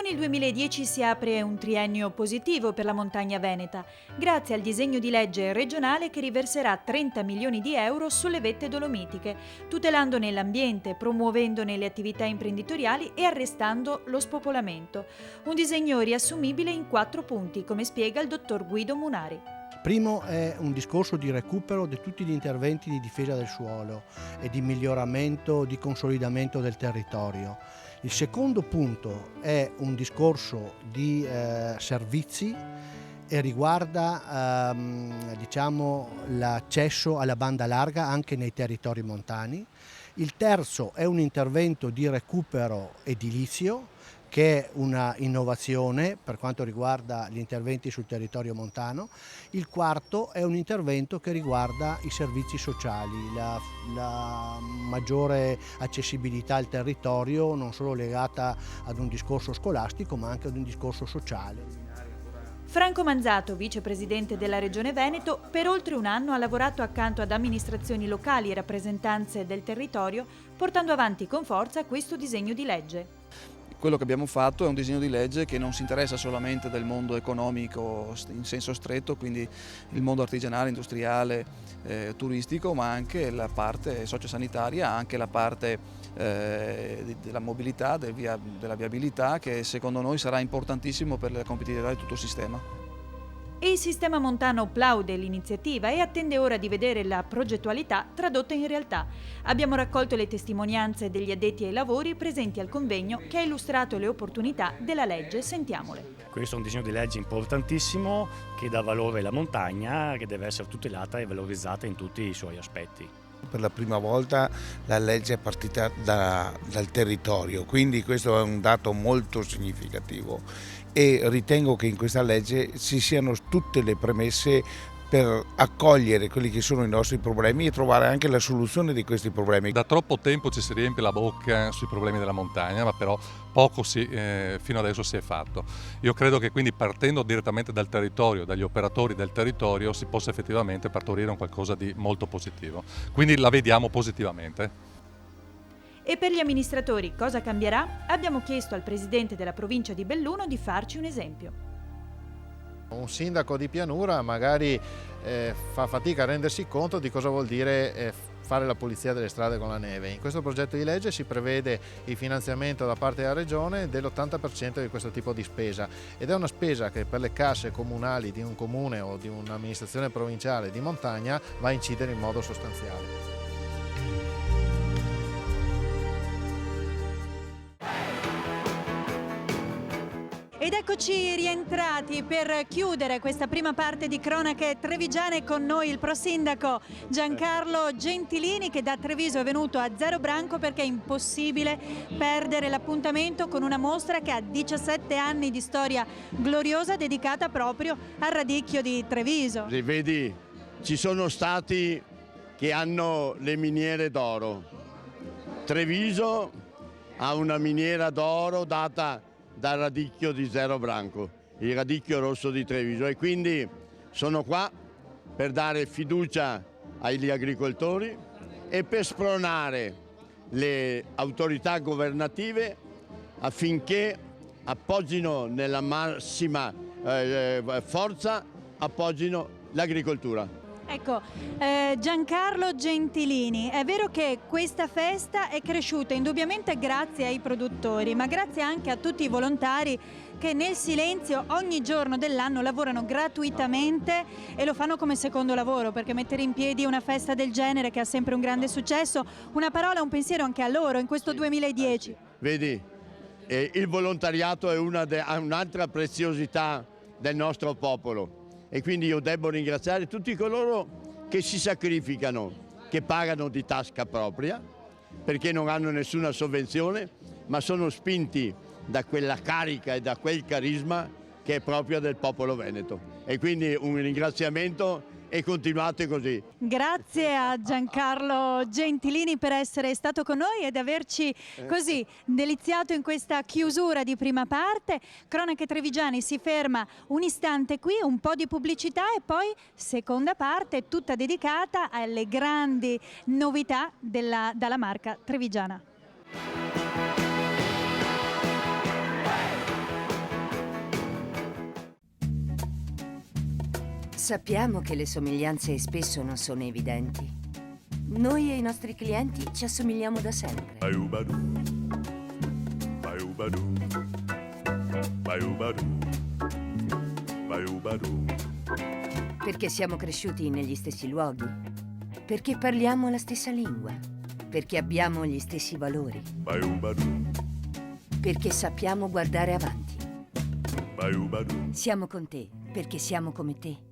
Con il 2010 si apre un triennio positivo per la montagna veneta, grazie al disegno di legge regionale che riverserà 30 milioni di euro sulle vette dolomitiche, tutelandone l'ambiente, promuovendone le attività imprenditoriali e arrestando lo spopolamento. Un disegno riassumibile in 4 punti, come spiega il dottor Guido Munari. Primo è un discorso di recupero di tutti gli interventi di difesa del suolo e di miglioramento, di consolidamento del territorio. Il secondo punto è un discorso di servizi e riguarda l'accesso alla banda larga anche nei territori montani. Il terzo è un intervento di recupero edilizio, che è una innovazione per quanto riguarda gli interventi sul territorio montano. Il quarto è un intervento che riguarda i servizi sociali, la maggiore accessibilità al territorio, non solo legata ad un discorso scolastico ma anche ad un discorso sociale. Franco Manzato, vicepresidente della Regione Veneto, per oltre un anno ha lavorato accanto ad amministrazioni locali e rappresentanze del territorio, portando avanti con forza questo disegno di legge. Quello che abbiamo fatto è un disegno di legge che non si interessa solamente del mondo economico in senso stretto, quindi il mondo artigianale, industriale, turistico, ma anche la parte sociosanitaria, anche la parte della mobilità, della viabilità, che secondo noi sarà importantissimo per la competitività di tutto il sistema. E il sistema montano plaude l'iniziativa e attende ora di vedere la progettualità tradotta in realtà. Abbiamo raccolto le testimonianze degli addetti ai lavori presenti al convegno che ha illustrato le opportunità della legge. Sentiamole. Questo è un disegno di legge importantissimo che dà valore alla montagna, che deve essere tutelata e valorizzata in tutti i suoi aspetti. Per la prima volta la legge è partita dal territorio, quindi questo è un dato molto significativo e ritengo che in questa legge ci siano tutte le premesse per accogliere quelli che sono i nostri problemi e trovare anche la soluzione di questi problemi. Da troppo tempo ci si riempie la bocca sui problemi della montagna, ma però poco fino adesso si è fatto. Io credo che quindi partendo direttamente dal territorio, dagli operatori del territorio, si possa effettivamente partorire un qualcosa di molto positivo. Quindi la vediamo positivamente. E per gli amministratori cosa cambierà? Abbiamo chiesto al presidente della provincia di Belluno di farci un esempio. Un sindaco di pianura magari fa fatica a rendersi conto di cosa vuol dire fare la pulizia delle strade con la neve. In questo progetto di legge si prevede il finanziamento da parte della Regione dell'80% di questo tipo di spesa ed è una spesa che per le casse comunali di un comune o di un'amministrazione provinciale di montagna va a incidere in modo sostanziale. Ed eccoci rientrati per chiudere questa prima parte di Cronache Trevigiane. Con noi il prosindaco Giancarlo Gentilini, che da Treviso è venuto a Zero Branco perché è impossibile perdere l'appuntamento con una mostra che ha 17 anni di storia gloriosa dedicata proprio al radicchio di Treviso. Vedi, ci sono stati che hanno le miniere d'oro. Treviso ha una miniera d'oro data dal radicchio di Zero Branco, il radicchio rosso di Treviso, e quindi sono qua per dare fiducia agli agricoltori e per spronare le autorità governative affinché appoggino nella massima forza appoggino l'agricoltura. Ecco, Giancarlo Gentilini, è vero che questa festa è cresciuta indubbiamente grazie ai produttori, ma grazie anche a tutti i volontari che nel silenzio ogni giorno dell'anno lavorano gratuitamente e lo fanno come secondo lavoro, perché mettere in piedi una festa del genere che ha sempre un grande successo, una parola, un pensiero anche a loro in questo 2010. Vedi, il volontariato è un'altra preziosità del nostro popolo. E quindi io devo ringraziare tutti coloro che si sacrificano, che pagano di tasca propria, perché non hanno nessuna sovvenzione, ma sono spinti da quella carica e da quel carisma che è proprio del popolo veneto. E quindi un ringraziamento e continuate così. Grazie a Giancarlo Gentilini per essere stato con noi ed averci così deliziato in questa chiusura di prima parte. Cronache Trevigiane si ferma un istante qui, un po' di pubblicità e poi seconda parte tutta dedicata alle grandi novità dalla marca trevigiana. Sappiamo che le somiglianze spesso non sono evidenti. Noi e i nostri clienti ci assomigliamo da sempre. Perché siamo cresciuti negli stessi luoghi, perché parliamo la stessa lingua, perché abbiamo gli stessi valori, perché sappiamo guardare avanti. Siamo con te perché siamo come te.